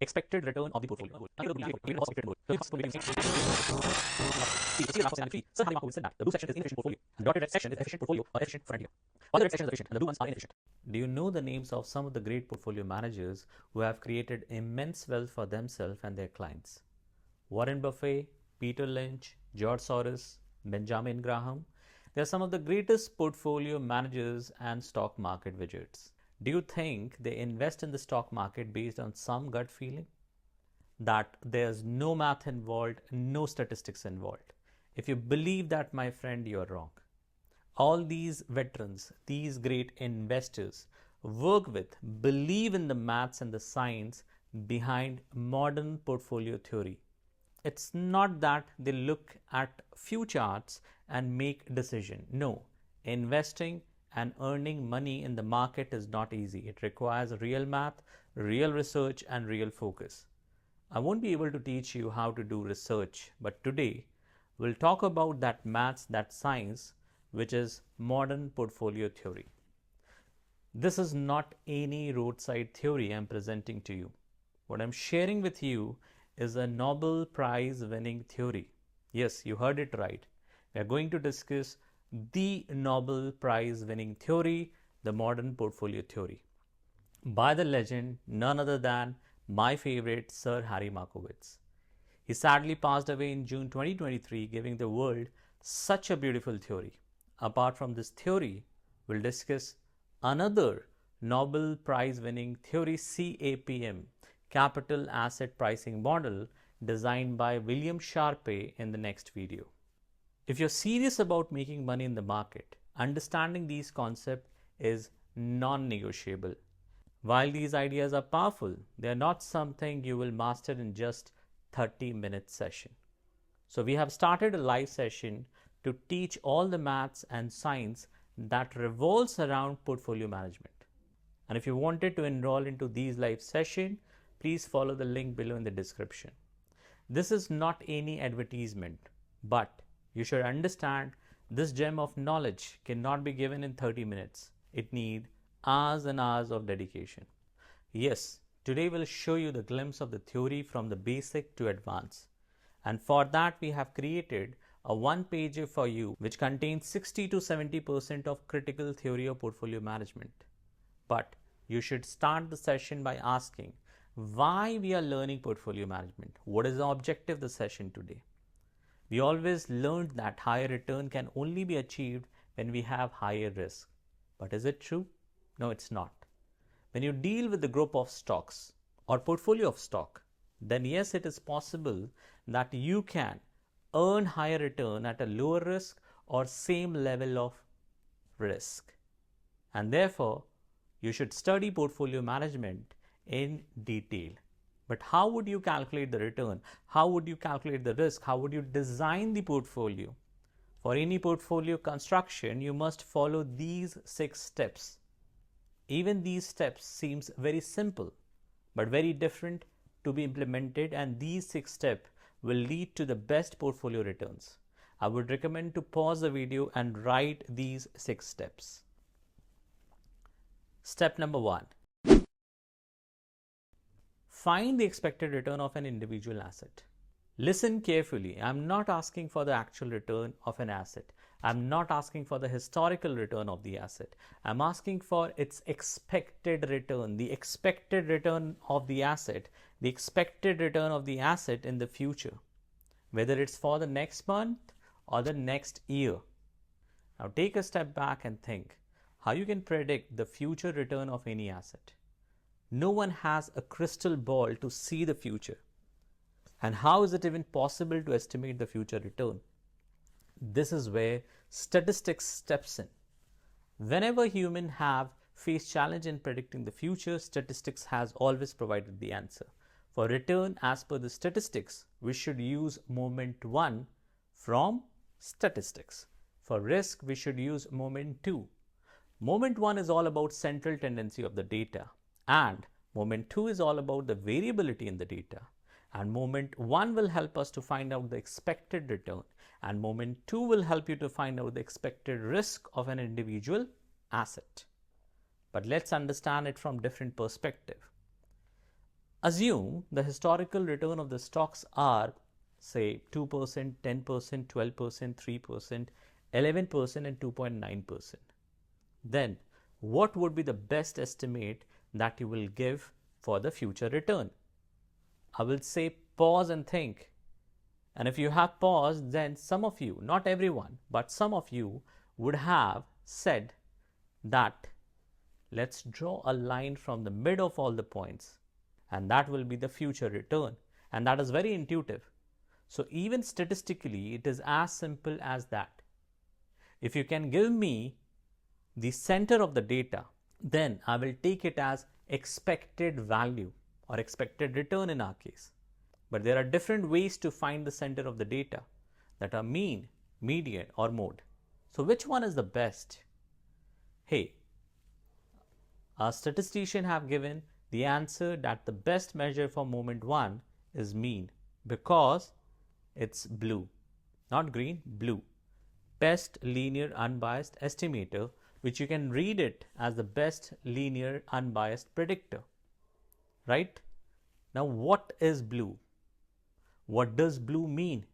expected return of the portfolio. Sir Harry Markowitz said that the blue section is inefficient portfolio, and the dotted red section is efficient portfolio or efficient frontier. While the red section is efficient and the blue ones are inefficient. Do you know the names of some of the great portfolio managers who have created immense wealth for themselves and their clients? Warren Buffett, Peter Lynch, George Soros, Benjamin Graham. They are some of the greatest portfolio managers and stock market wizards. Do you think they invest in the stock market based on some gut feeling? That there's no math involved, no statistics involved. If you believe that, my friend, you are wrong. All these veterans, these great investors, work with, believe in the maths and the science behind modern portfolio theory. It's not that they look at few charts and make a decision. No, investing and earning money in the market is not easy. It requires real math, real research, and real focus. I won't be able to teach you how to do research, but today we'll talk about that maths, that science, which is modern portfolio theory. This is not any roadside theory I'm presenting to you. What I'm sharing with you is a Nobel Prize winning theory. Yes, you heard it right. We are going to discuss the Nobel Prize winning theory, the modern portfolio theory, by the legend none other than my favorite Sir Harry Markowitz. He sadly passed away in June 2023, giving the world such a beautiful theory. Apart from this theory, we'll discuss another Nobel Prize winning theory, CAPM, Capital Asset Pricing Model, designed by William Sharpe, in the next video. If you're serious about making money in the market, understanding these concepts is non-negotiable. While these ideas are powerful, they are not something you will master in just 30-minute session. So we have started a live session to teach all the maths and science that revolves around portfolio management. And if you wanted to enroll into these live sessions, please follow the link below in the description. This is not any advertisement, but you should understand this gem of knowledge cannot be given in 30 minutes. It needs hours and hours of dedication. Yes, today we'll show you the glimpse of the theory from the basic to advanced. And for that we have created a one-pager for you which contains 60 to 70% of critical theory of portfolio management. But you should start the session by asking why we are learning portfolio management. What is the objective of the session today? We always learned that higher return can only be achieved when we have higher risk. But is it true? No, it's not. When you deal with the group of stocks or portfolio of stock, then yes, it is possible that you can earn higher return at a lower risk or same level of risk. And therefore, you should study portfolio management in detail. But how would you calculate the return? How would you calculate the risk? How would you design the portfolio? For any portfolio construction, you must follow these 6 steps. Even these steps seems very simple, but very different to be implemented, and these 6 steps will lead to the best portfolio returns. I would recommend to pause the video and write these 6 steps. Step number 1. Find the expected return of an individual asset. Listen carefully. I'm not asking for the actual return of an asset. I'm not asking for the historical return of the asset. I'm asking for its expected return, the expected return of the asset, the expected return of the asset in the future, whether it's for the next month or the next year. Now take a step back and think how you can predict the future return of any asset. No one has a crystal ball to see the future. And how is it even possible to estimate the future return? This is where statistics steps in. Whenever humans have faced challenge in predicting the future, statistics has always provided the answer. For return, as per the statistics, we should use moment 1 from statistics. For risk, we should use moment 2. Moment 1 is all about central tendency of the data, and moment 2 is all about the variability in the data. And moment 1 will help us to find out the expected return, and moment 2 will help you to find out the expected risk of an individual asset. But let's understand it from different perspective. Assume the historical return of the stocks are say 2%, 10%, 12%, 3%, 11% and 2.9%. Then what would be the best estimate that you will give for the future return? I will say pause and think. And if you have paused, then some of you, not everyone, but some of you would have said that let's draw a line from the mid of all the points, and that will be the future return. And that is very intuitive. So even statistically, it is as simple as that. If you can give me the center of the data, then I will take it as expected value or expected return in our case. But there are different ways to find the center of the data that are mean, median or mode. So which one is the best? Hey, our statistician have given the answer that the best measure for moment 1 is mean because it's blue, not green, blue. Best linear unbiased estimator, which you can read it as the best linear unbiased predictor, right? Now what is blue? What does blue mean?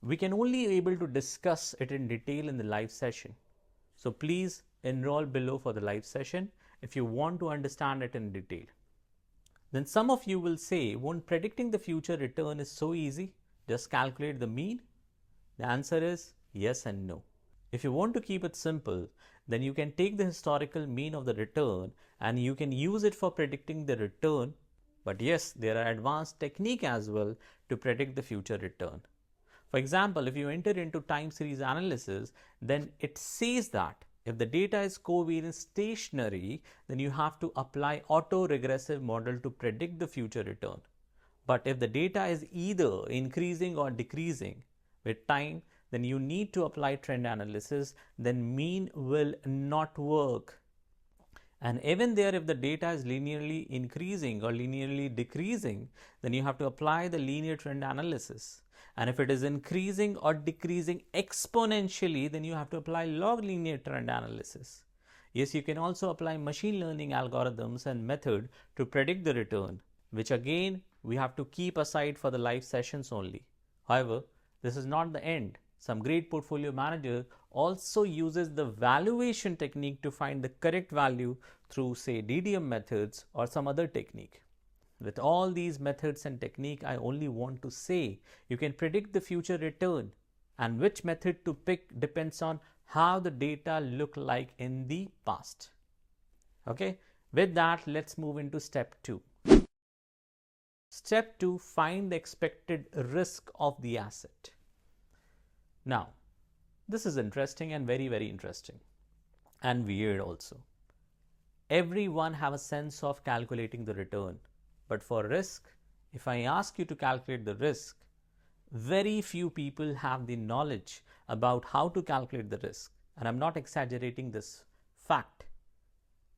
We can only be able to discuss it in detail in the live session. So please enroll below for the live session if you want to understand it in detail. Then some of you will say, won't predicting the future return is so easy? Just calculate the mean? The answer is yes and no. If you want to keep it simple, then you can take the historical mean of the return and you can use it for predicting the return. But yes, there are advanced techniques as well to predict the future return. For example, if you enter into time series analysis, then it says that if the data is covariance stationary, then you have to apply auto-regressive model to predict the future return. But if the data is either increasing or decreasing with time, then you need to apply trend analysis, then mean will not work. And even there, if the data is linearly increasing or linearly decreasing, then you have to apply the linear trend analysis. And if it is increasing or decreasing exponentially, then you have to apply log linear trend analysis. Yes, you can also apply machine learning algorithms and method to predict the return, which again, we have to keep aside for the live sessions only. However, this is not the end. Some great portfolio manager also uses the valuation technique to find the correct value through say DDM methods or some other technique. With all these methods and technique, I only want to say you can predict the future return, and which method to pick depends on how the data look like in the past. Okay, with that, let's move into step 2. Step 2, find the expected risk of the asset. Now, this is interesting and very, very interesting and weird also. Everyone have a sense of calculating the return, but for risk, if I ask you to calculate the risk, very few people have the knowledge about how to calculate the risk. And I'm not exaggerating this fact.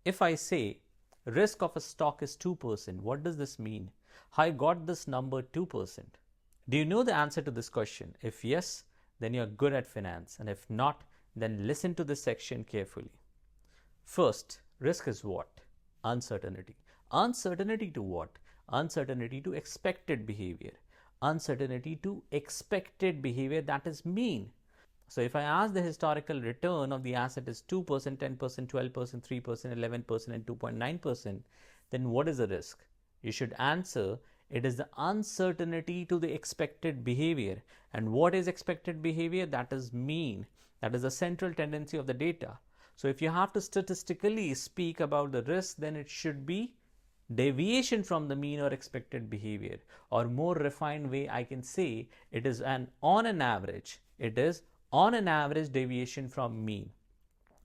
If I say risk of a stock is 2%, what does this mean? I got this number 2%. Do you know the answer to this question? If yes, then you're good at finance, and if not, then listen to this section carefully. First, risk is what? Uncertainty. Uncertainty to what? Uncertainty to expected behavior. Uncertainty to expected behavior, that is mean. So if I ask the historical return of the asset is 2%, 10%, 12%, 3%, 11% and 2.9%, then what is the risk? You should answer it is the uncertainty to the expected behavior. And what is expected behavior? That is mean. That is the central tendency of the data. So if you have to statistically speak about the risk, then it should be deviation from the mean or expected behavior. Or more refined way, I can say it is on an average deviation from mean.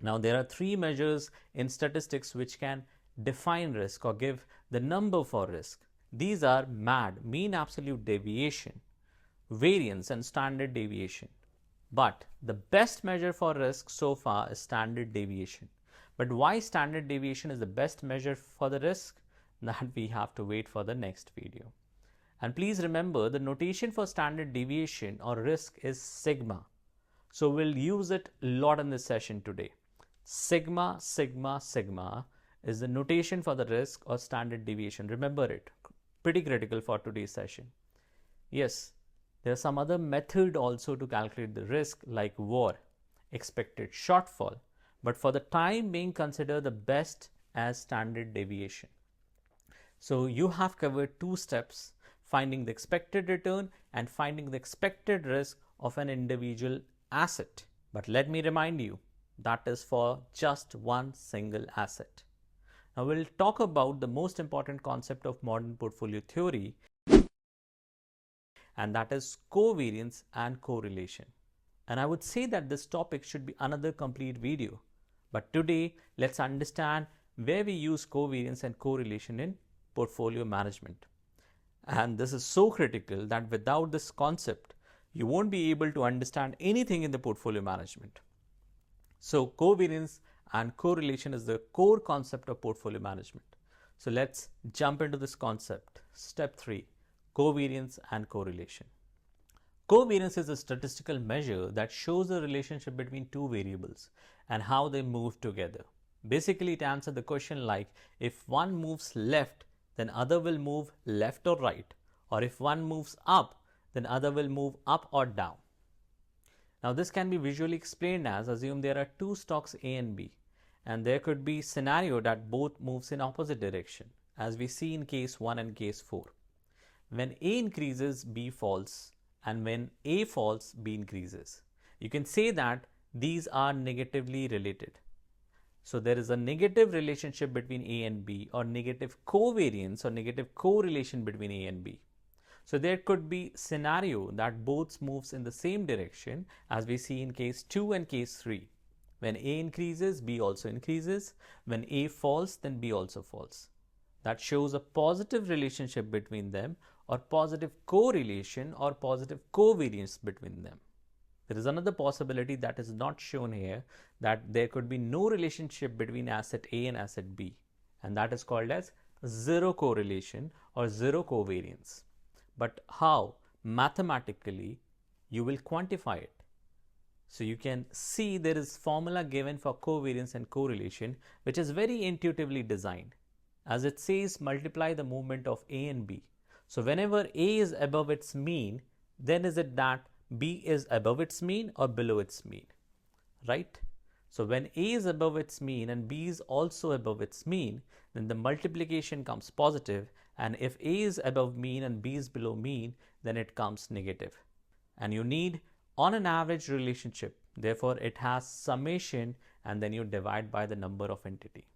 Now there are 3 measures in statistics which can define risk or give the number for risk. These are MAD, mean absolute deviation, variance and standard deviation. But the best measure for risk so far is standard deviation. But why standard deviation is the best measure for the risk? That we have to wait for the next video. And please remember, the notation for standard deviation or risk is sigma. So we'll use it a lot in this session today. Sigma, sigma, sigma is the notation for the risk or standard deviation. Remember it. pretty critical for today's session. Yes, there's some other method also to calculate the risk like VOR, expected shortfall, but for the time being consider the best as standard deviation. So you have covered two steps, finding the expected return and finding the expected risk of an individual asset. But let me remind you, that is for just one single asset. Now we'll talk about the most important concept of modern portfolio theory, and that is covariance and correlation. And I would say that this topic should be another complete video. But today, let's understand where we use covariance and correlation in portfolio management. And this is so critical that without this concept, you won't be able to understand anything in the portfolio management. So covariance and correlation is the core concept of portfolio management. So let's jump into this concept. Step 3, covariance and correlation. Covariance is a statistical measure that shows the relationship between two variables and how they move together. Basically, it answers the question like, if one moves left, then other will move left or right, or if one moves up, then other will move up or down. Now this can be visually explained as, assume there are two stocks A and B, and there could be scenario that both moves in opposite direction, as we see in case 1 and case 4. When A increases, B falls, and when A falls, B increases. You can say that these are negatively related. So there is a negative relationship between A and B, or negative covariance or negative correlation between A and B. So there could be scenario that both moves in the same direction, as we see in case 2 and case 3. When A increases, B also increases. When A falls, then B also falls. That shows a positive relationship between them, or positive correlation or positive covariance between them. There is another possibility that is not shown here, that there could be no relationship between asset A and asset B, and that is called as zero correlation or zero covariance. But how mathematically you will quantify it? So you can see there is formula given for covariance and correlation, which is very intuitively designed. As it says, multiply the movement of A and B. So whenever A is above its mean, then is it that B is above its mean or below its mean, right? So when A is above its mean and B is also above its mean, then the multiplication comes positive, and if A is above mean and B is below mean, then it comes negative. And you need on an average relationship, therefore it has summation, and then you divide by the number of entity.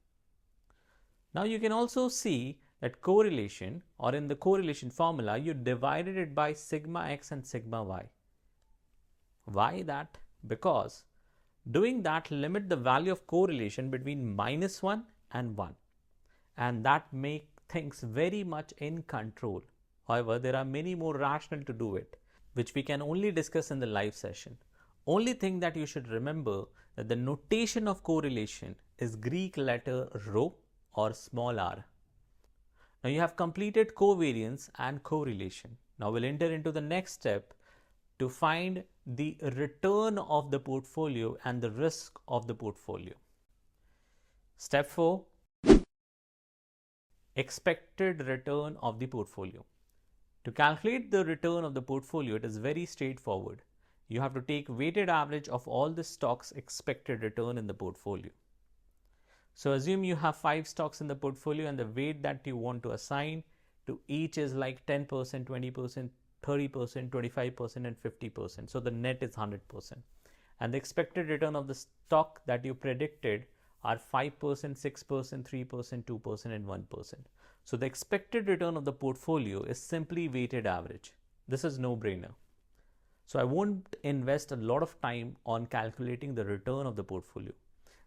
Now you can also see that correlation, or in the correlation formula, you divided it by sigma x and sigma y. Why that? Because doing that limit the value of correlation between -1 and 1, and that make things very much in control. However, there are many more rationale to do it, which we can only discuss in the live session. Only thing that you should remember that the notation of correlation is Greek letter rho or small r. Now you have completed covariance and correlation. Now we'll enter into the next step to find the return of the portfolio and the risk of the portfolio. Step 4, expected return of the portfolio. To calculate the return of the portfolio, it is very straightforward. You have to take weighted average of all the stocks' expected return in the portfolio. So assume you have 5 stocks in the portfolio, and the weight that you want to assign to each is like 10%, 20%, 30%, 25%, and 50%. So the net is 100%. And the expected return of the stock that you predicted are 5%, 6%, 3%, 2%, and 1%. So the expected return of the portfolio is simply weighted average. This is no brainer. So I won't invest a lot of time on calculating the return of the portfolio.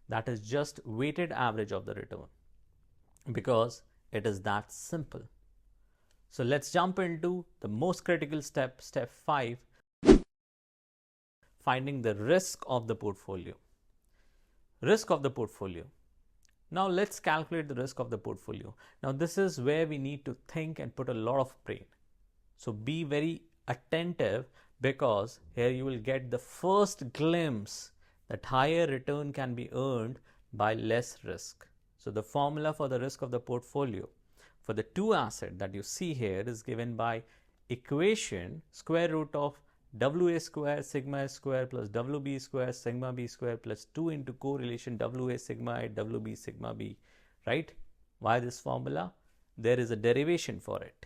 That is just weighted average of the return, because it is that simple. So let's jump into the most critical step, step 5, finding the risk of the portfolio. Risk of the portfolio. Now let's calculate the risk of the portfolio. Now this is where we need to think and put a lot of brain. So be very attentive, because here you will get the first glimpse that higher return can be earned by less risk. So the formula for the risk of the portfolio. for the two asset that you see here is given by equation square root of WA square sigma S square plus WB square sigma B square plus 2 into correlation WA sigma A WB sigma B, right? Why this formula? There is a derivation for it.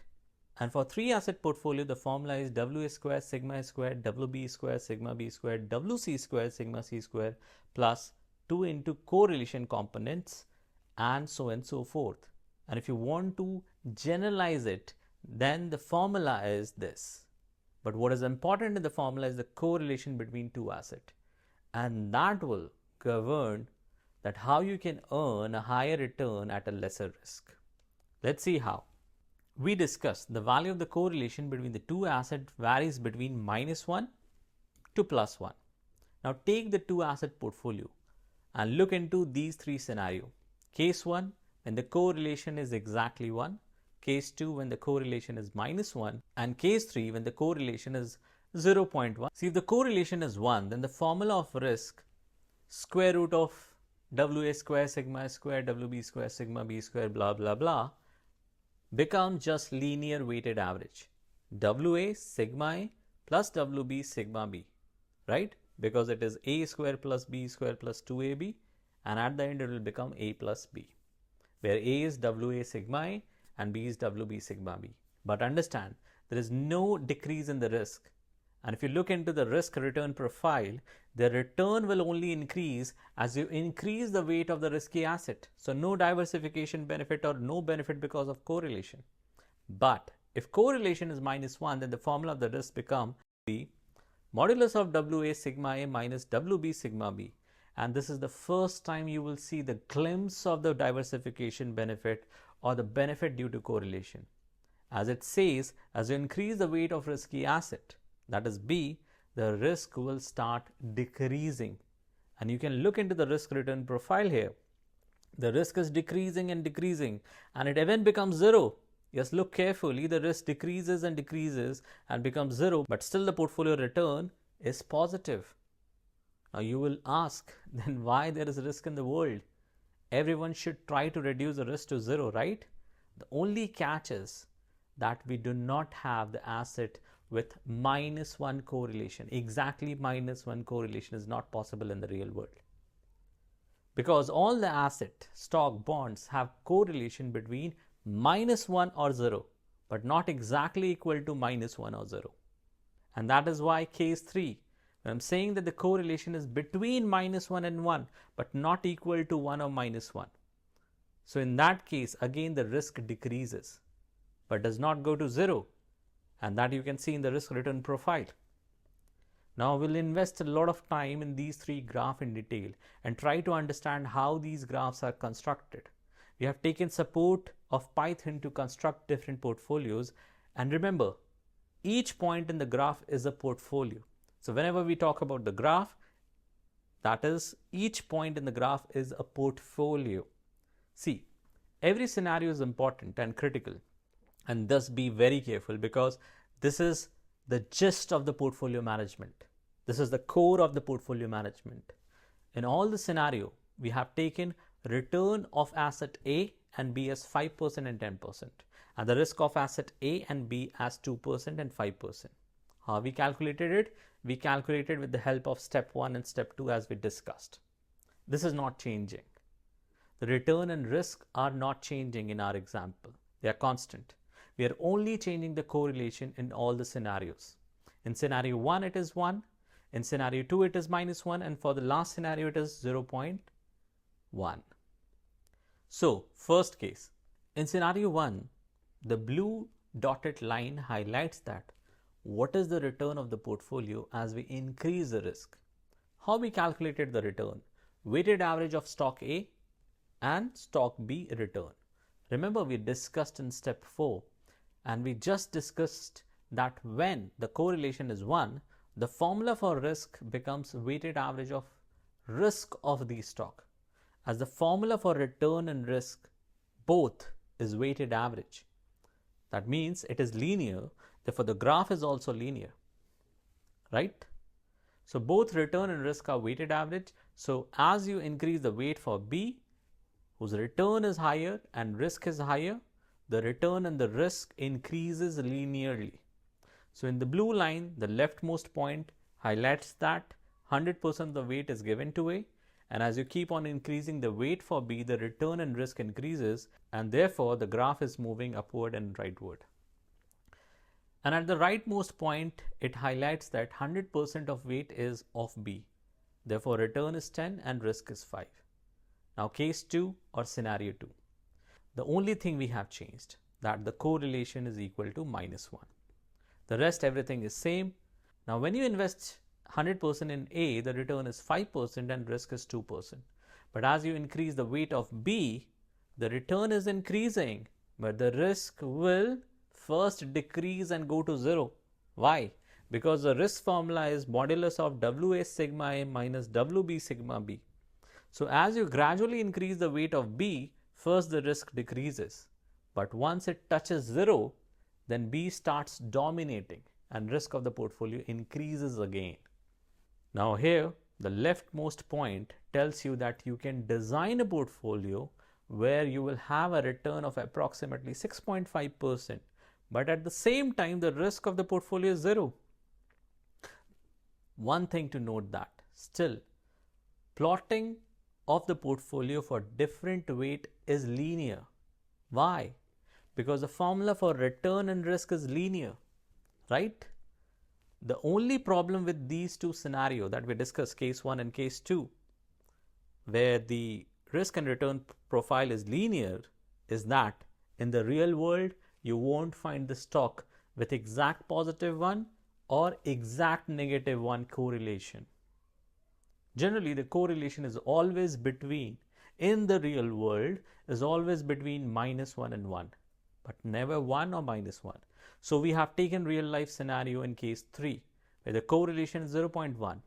And for three asset portfolio, the formula is WA square sigma S square WB square sigma B square WC square sigma C square plus 2 into correlation components and so on and so forth. And if you want to generalize it, then the formula is this. But what is important in the formula is the correlation between two assets, and that will govern that how you can earn a higher return at a lesser risk. Let's see how. We discussed the value of the correlation between the two assets varies between -1 to +1. Now take the two asset portfolio and look into these three scenarios. Case 1, when the correlation is exactly 1. Case 2, when the correlation is -1, and case 3, when the correlation is 0.1. See, if the correlation is 1, then the formula of risk square root of WA square sigma S square WB square sigma B square blah blah blah becomes just linear weighted average. WA sigma A plus WB sigma B, right? Because it is A square plus B square plus 2AB, and at the end it will become A plus B, where A is WA sigma A and B is WB sigma B. But understand, there is no decrease in the risk. And if you look into the risk return profile, the return will only increase as you increase the weight of the risky asset. So no diversification benefit or no benefit because of correlation. But if correlation is -1, then the formula of the risk becomes B modulus of WA sigma A minus WB sigma B. And this is the first time you will see the glimpse of the diversification benefit or the benefit due to correlation. As it says, as you increase the weight of risky asset, that is B, the risk will start decreasing. And you can look into the risk return profile here. The risk is decreasing and decreasing, and it even becomes 0. Yes, look carefully, the risk decreases and decreases and becomes 0, but still the portfolio return is positive. Now you will ask, then why there is risk in the world? Everyone should try to reduce the risk to 0, right? The only catch is that we do not have the asset with -1 correlation. Exactly -1 correlation is not possible in the real world. Because all the asset, stock, bonds have correlation between -1 or 0, but not exactly equal to -1 or 0. And that is why case 3, I'm saying that the correlation is between -1 and 1, but not equal to 1 or -1. So in that case, again, the risk decreases, but does not go to 0. And that you can see in the risk return profile. Now we'll invest a lot of time in these three graphs in detail and try to understand how these graphs are constructed. We have taken support of Python to construct different portfolios. And remember, each point in the graph is a portfolio. So whenever we talk about the graph, that is, each point in the graph is a portfolio. See, every scenario is important and critical, and thus be very careful, because this is the gist of the portfolio management. This is the core of the portfolio management. In all the scenario, we have taken return of asset A and B as 5% and 10%, and the risk of asset A and B as 2% and 5%. How we calculated it? We calculated with the help of step 1 and step 2 as we discussed. This is not changing. The return and risk are not changing in our example. They are constant. We are only changing the correlation in all the scenarios. In scenario 1 it is 1, in scenario 2 it is -1, and for the last scenario it is 0.1. So first case, in scenario 1, the blue dotted line highlights that what is the return of the portfolio as we increase the risk. How we calculated the return? Weighted average of stock A and stock B return. Remember, we discussed in step 4, and we just discussed that when the correlation is 1, the formula for risk becomes weighted average of risk of the stock, as the formula for return and risk both is weighted average. That means it is linear, therefore the graph is also linear, right? So both return and risk are weighted average. So as you increase the weight for B, whose return is higher and risk is higher, the return and the risk increases linearly. So in the blue line, the leftmost point highlights that 100% of the weight is given to A, and as you keep on increasing the weight for B, the return and risk increases, and therefore the graph is moving upward and rightward. And at the rightmost point, it highlights that 100% of weight is of B. Therefore, return is 10 and risk is 5. Now, case 2 or scenario 2. The only thing we have changed, that the correlation is equal to -1. The rest, everything is same. Now, when you invest 100% in A, the return is 5% and risk is 2%. But as you increase the weight of B, the return is increasing, but the risk will first decrease and go to 0. Why? Because the risk formula is modulus of WA sigma A minus WB sigma B. So as you gradually increase the weight of B, first the risk decreases. But once it touches 0, then B starts dominating and risk of the portfolio increases again. Now here, the leftmost point tells you that you can design a portfolio where you will have a return of approximately 6.5%, but at the same time, the risk of the portfolio is 0. One thing to note that still, plotting of the portfolio for different weight is linear. Why? Because the formula for return and risk is linear, right? The only problem with these two scenarios that we discussed, case 1 and case 2, where the risk and return profile is linear, is that in the real world, you won't find the stock with exact +1 or exact -1 correlation. Generally, the correlation is always between, in the real world, is always between -1 and 1, but never 1 or -1. So we have taken real life scenario in case 3, where the correlation is 0.1.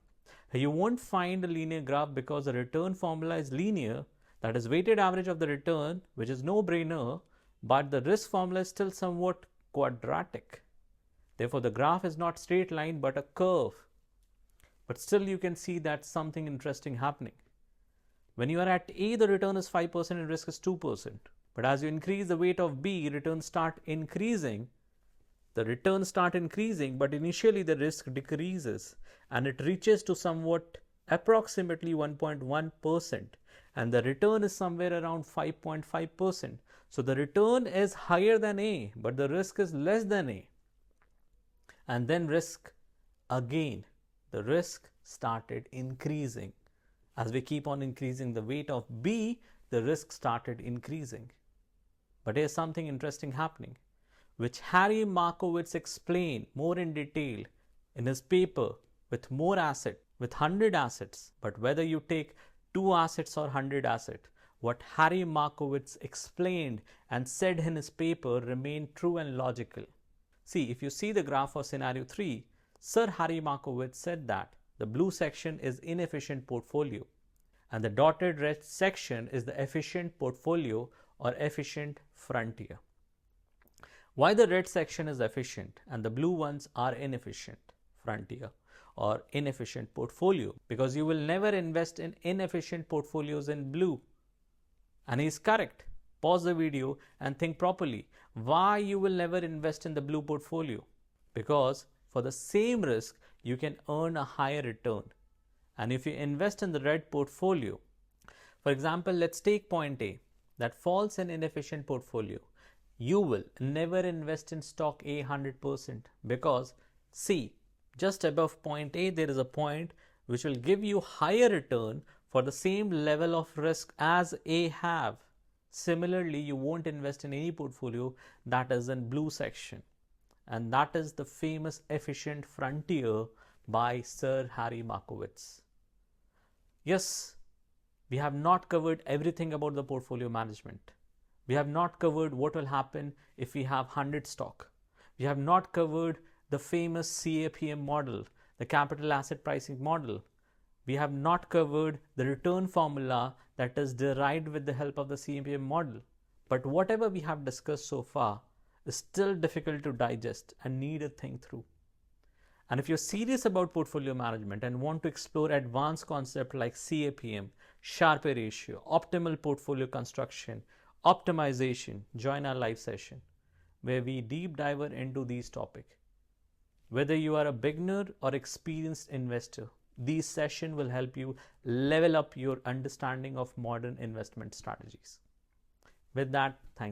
You won't find a linear graph because the return formula is linear, that is weighted average of the return, which is no brainer, but the risk formula is still somewhat quadratic. Therefore, the graph is not straight line but a curve. But still you can see that something interesting happening. When you are at A, the return is 5% and risk is 2%. But as you increase the weight of B, returns start increasing. The returns start increasing, but initially the risk decreases and it reaches to somewhat approximately 1.1%, and the return is somewhere around 5.5%. So the return is higher than A, but the risk is less than A. And then risk again, the risk started increasing. As we keep on increasing the weight of B, the risk started increasing. But here's something interesting happening, which Harry Markowitz explained more in detail in his paper with more assets, with 100 assets. But whether you take 2 assets or 100 assets, what Harry Markowitz explained and said in his paper remained true and logical. See, if you see the graph for scenario 3, Sir Harry Markowitz said that the blue section is inefficient portfolio and the dotted red section is the efficient portfolio or efficient frontier. Why the red section is efficient and the blue ones are inefficient frontier or inefficient portfolio? Because you will never invest in inefficient portfolios in blue. And he's correct. Pause the video and think properly. Why you will never invest in the blue portfolio? Because for the same risk, you can earn a higher return. And if you invest in the red portfolio, for example, let's take point A that falls in inefficient portfolio. You will never invest in stock A 100% because see, just above point A, there is a point which will give you higher return for the same level of risk as A have. Similarly, you won't invest in any portfolio that is in blue section. And that is the famous efficient frontier by Sir Harry Markowitz. Yes, we have not covered everything about the portfolio management. We have not covered what will happen if we have 100 stock. We have not covered the famous CAPM model, the capital asset pricing model. We have not covered the return formula that is derived with the help of the CAPM model. But whatever we have discussed so far is still difficult to digest and need a think through. And if you're serious about portfolio management and want to explore advanced concepts like CAPM, Sharpe ratio, optimal portfolio construction, Optimization. Join our live session where we deep dive into these topics. Whether you are a beginner or experienced investor, these sessions will help you level up your understanding of modern investment strategies. With that, thank you.